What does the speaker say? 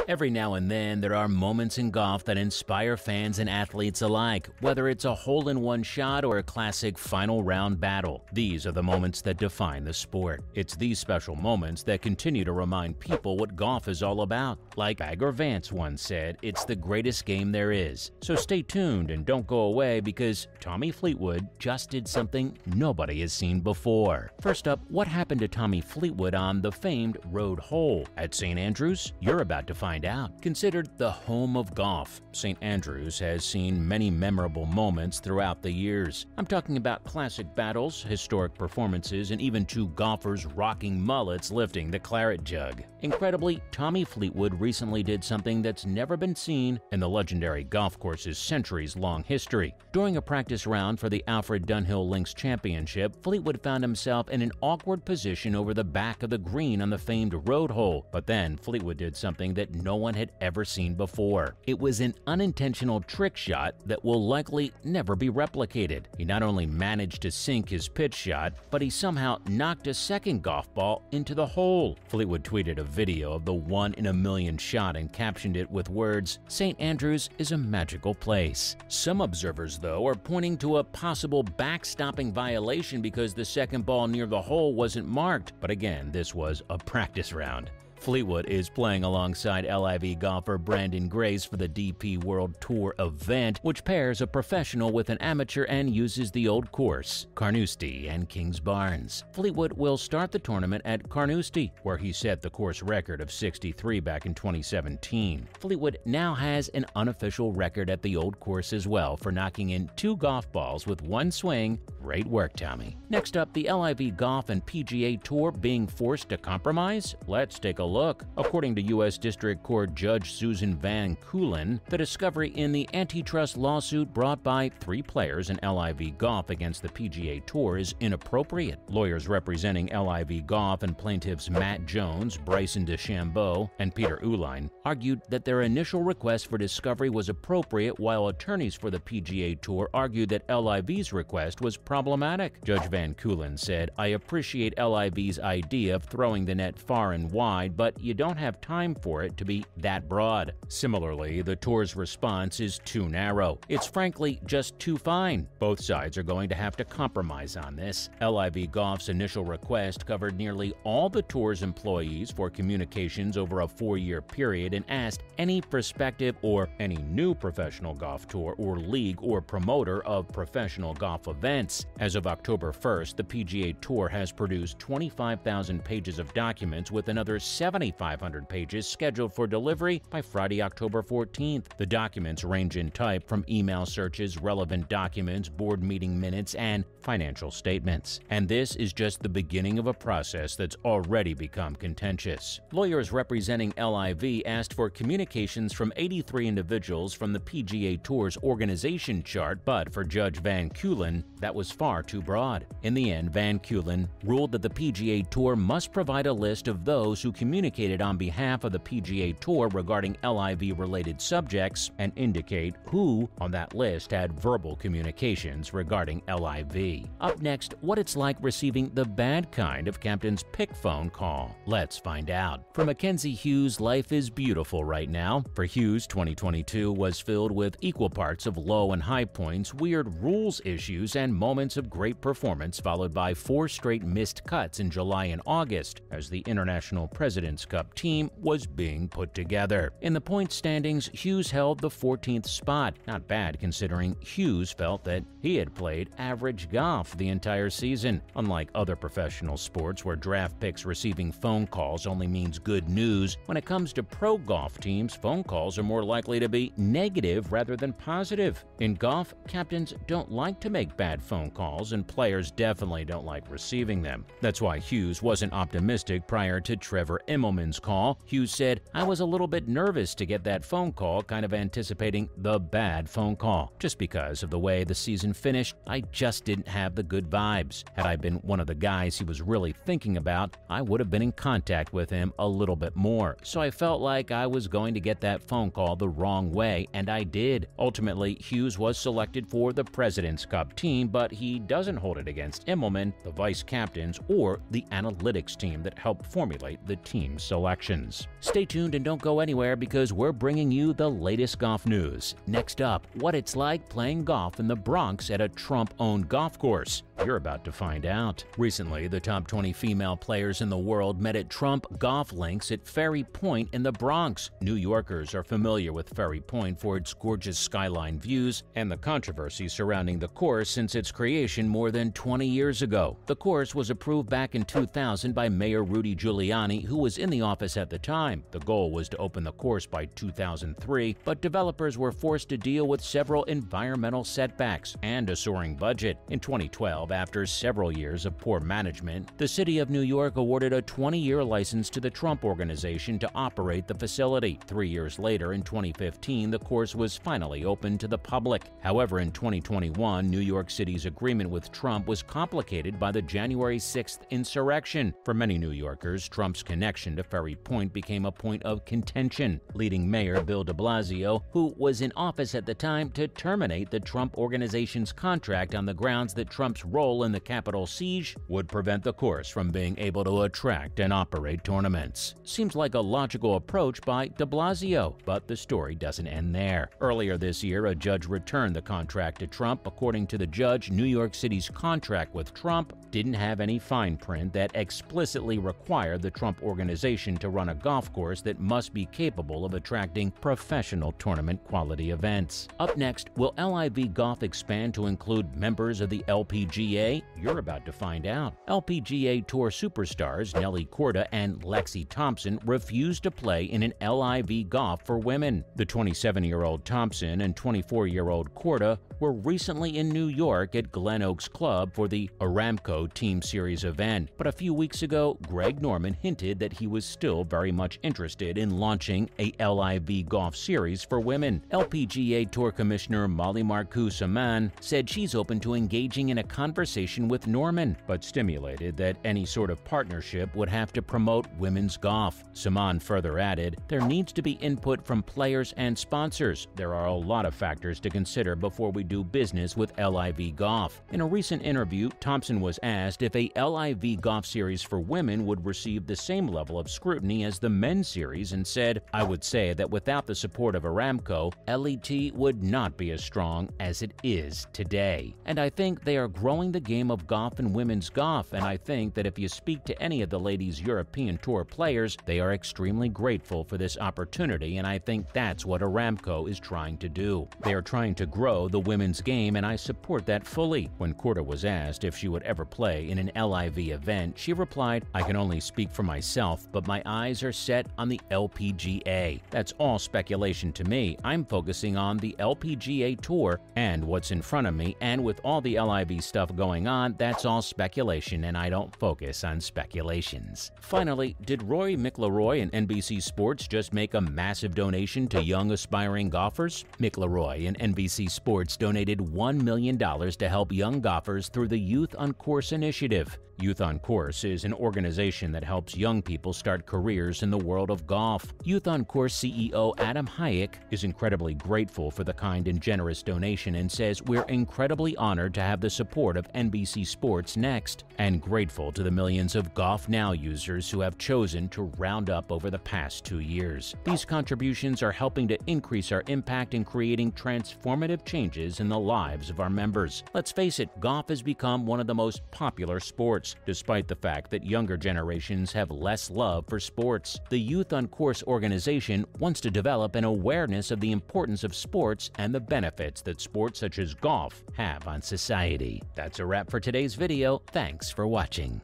Every now and then, there are moments in golf that inspire fans and athletes alike, whether it's a hole-in-one shot or a classic final round battle. These are the moments that define the sport. It's these special moments that continue to remind people what golf is all about. Like Bagger Vance once said, it's the greatest game there is. So stay tuned and don't go away because Tommy Fleetwood just did something nobody has seen before. First up, what happened to Tommy Fleetwood on the famed road hole at St. Andrews? You're about to find out. Considered the home of golf, St. Andrews has seen many memorable moments throughout the years. I'm talking about classic battles, historic performances, and even two golfers rocking mullets lifting the claret jug. Incredibly, Tommy Fleetwood recently did something that's never been seen in the legendary golf course's centuries-long history. During a practice round for the Alfred Dunhill Links Championship, Fleetwood found himself in an awkward position over the back of the green on the famed road hole. But then Fleetwood did something that no one had ever seen before. It was an unintentional trick shot that will likely never be replicated. He not only managed to sink his pitch shot, but he somehow knocked a second golf ball into the hole. Fleetwood tweeted a video of the one-in-a-million shot and captioned it with words, "St. Andrews is a magical place." Some observers, though, are pointing to a possible backstopping violation because the second ball near the hole wasn't marked. But again, this was a practice round. Fleetwood is playing alongside LIV golfer Brandon Grace for the DP World Tour event, which pairs a professional with an amateur and uses the old course, Carnoustie and Kings Barnes. Fleetwood will start the tournament at Carnoustie, where he set the course record of 63 back in 2017. Fleetwood now has an unofficial record at the old course as well for knocking in 2 golf balls with one swing. Great work, Tommy. Next up, the LIV Golf and PGA Tour being forced to compromise? Let's take a look. According to U.S. District Court Judge Susan Van Keulen, the discovery in the antitrust lawsuit brought by 3 players in LIV Golf against the PGA Tour is inappropriate. Lawyers representing LIV Golf and plaintiffs Matt Jones, Bryson DeChambeau, and Peter Uihlein argued that their initial request for discovery was appropriate, while attorneys for the PGA Tour argued that LIV's request was problematic. Judge Van Keulen said, "I appreciate LIV's idea of throwing the net far and wide, but you don't have time for it to be that broad." Similarly, the tour's response is too narrow. It's frankly just too fine. Both sides are going to have to compromise on this. LIV Golf's initial request covered nearly all the tour's employees for communications over a 4-year period and asked any prospective or any new professional golf tour or league or promoter of professional golf events. As of October 1st, the PGA Tour has produced 25,000 pages of documents with another 7,500 pages scheduled for delivery by Friday, October 14th. The documents range in type from email searches, relevant documents, board meeting minutes, and financial statements. And this is just the beginning of a process that's already become contentious. Lawyers representing LIV asked for communications from 83 individuals from the PGA Tour's organization chart, but for Judge Van Keulen, that was far too broad. In the end, Van Keulen ruled that the PGA Tour must provide a list of those who communicated on behalf of the PGA Tour regarding LIV-related subjects and indicate who on that list had verbal communications regarding LIV. Up next, what it's like receiving the bad kind of captain's pick phone call. Let's find out. For Mackenzie Hughes, life is beautiful right now. For Hughes, 2022 was filled with equal parts of low and high points, weird rules issues, and moments of great performance, followed by 4 straight missed cuts in July and August as the International President's Cup team was being put together. In the point standings, Hughes held the 14th spot. Not bad considering Hughes felt that he had played average golf the entire season. Unlike other professional sports where draft picks receiving phone calls only means good news, when it comes to pro golf teams, phone calls are more likely to be negative rather than positive. In golf, captains don't like to make bad phone calls, and players definitely don't like receiving them. That's why Hughes wasn't optimistic prior to Trevor Immelman's call. Hughes said, "I was a little bit nervous to get that phone call, kind of anticipating the bad phone call. Just because of the way the season finished, I just didn't have the good vibes. Had I been one of the guys he was really thinking about, I would have been in contact with him a little bit more. So I felt like I was going to get that phone call the wrong way, and I did." Ultimately, Hughes was selected for the President's Cup team, but he doesn't hold it against Immelman, the vice captains, or the analytics team that helped formulate the team team selections. Stay tuned and don't go anywhere because we're bringing you the latest golf news. Next up, what it's like playing golf in the Bronx at a Trump-owned golf course. You're about to find out. Recently, the top 20 female players in the world met at Trump Golf Links at Ferry Point in the Bronx. New Yorkers are familiar with Ferry Point for its gorgeous skyline views and the controversy surrounding the course since its creation more than 20 years ago. The course was approved back in 2000 by Mayor Rudy Giuliani, who was in the office at the time. The goal was to open the course by 2003, but developers were forced to deal with several environmental setbacks and a soaring budget. In 2012, after several years of poor management, the city of New York awarded a 20-year license to the Trump Organization to operate the facility. 3 years later, in 2015, the course was finally opened to the public. However, in 2021, New York City's agreement with Trump was complicated by the January 6th insurrection. For many New Yorkers, Trump's connection to Ferry Point became a point of contention, leading Mayor Bill de Blasio, who was in office at the time, to terminate the Trump Organization's contract on the grounds that Trump's role in the Capitol siege would prevent the course from being able to attract and operate tournaments. Seems like a logical approach by de Blasio, but the story doesn't end there. Earlier this year, a judge returned the contract to Trump. According to the judge, New York City's contract with Trump didn't have any fine print that explicitly required the Trump Organization to run a golf course that must be capable of attracting professional tournament-quality events. Up next, will LIV Golf expand to include members of the LPGA? You're about to find out. LPGA Tour superstars Nelly Korda and Lexi Thompson refused to play in an LIV Golf for women. The 27-year-old Thompson and 24-year-old Korda were recently in New York at Glen Oaks Club for the Aramco Team Series event, but a few weeks ago, Greg Norman hinted that he was still very much interested in launching a LIV Golf Series for women. LPGA Tour Commissioner Molly Marcoux Saman said she's open to engaging in a conversation with Norman, but stimulated that any sort of partnership would have to promote women's golf. Saman further added, there needs to be input from players and sponsors. There are a lot of factors to consider before we do business with LIV Golf. In a recent interview, Thompson was asked if a LIV Golf Series for women would receive the same level of scrutiny as the men's series and said, I would say that without the support of Aramco, LET would not be as strong as it is today. And I think they are growing the game of golf and women's golf, and I think that if you speak to any of the ladies' European Tour players, they are extremely grateful for this opportunity, and I think that's what Aramco is trying to do. They are trying to grow the women's game, and I support that fully. When Korda was asked if she would ever play in an LIV event, she replied, I can only speak for myself, but my eyes are set on the LPGA. That's all speculation to me. I'm focusing on the LPGA Tour and what's in front of me, and with all the LIV stuff going on, that's all speculation, and I don't focus on speculations. Finally, did Rory McIlroy and NBC Sports just make a massive donation to young aspiring golfers? McIlroy and NBC Sports donated $1 million to help young golfers through the Youth on Course initiative. Youth on Course is an organization that helps young people start careers in the world of golf. Youth on Course CEO Adam Hayek is incredibly grateful for the kind and generous donation and says, we're incredibly honored to have the support of NBC Sports Next and grateful to the millions of Golf Now users who have chosen to round up over the past 2 years. These contributions are helping to increase our impact in creating transformative changes in the lives of our members. Let's face it, golf has become one of the most popular sports, despite the fact that younger generations have less love for sports. The Youth on Course organization wants to develop an awareness of the importance of sports and the benefits that sports such as golf have on society. That's a wrap for today's video. Thanks for watching.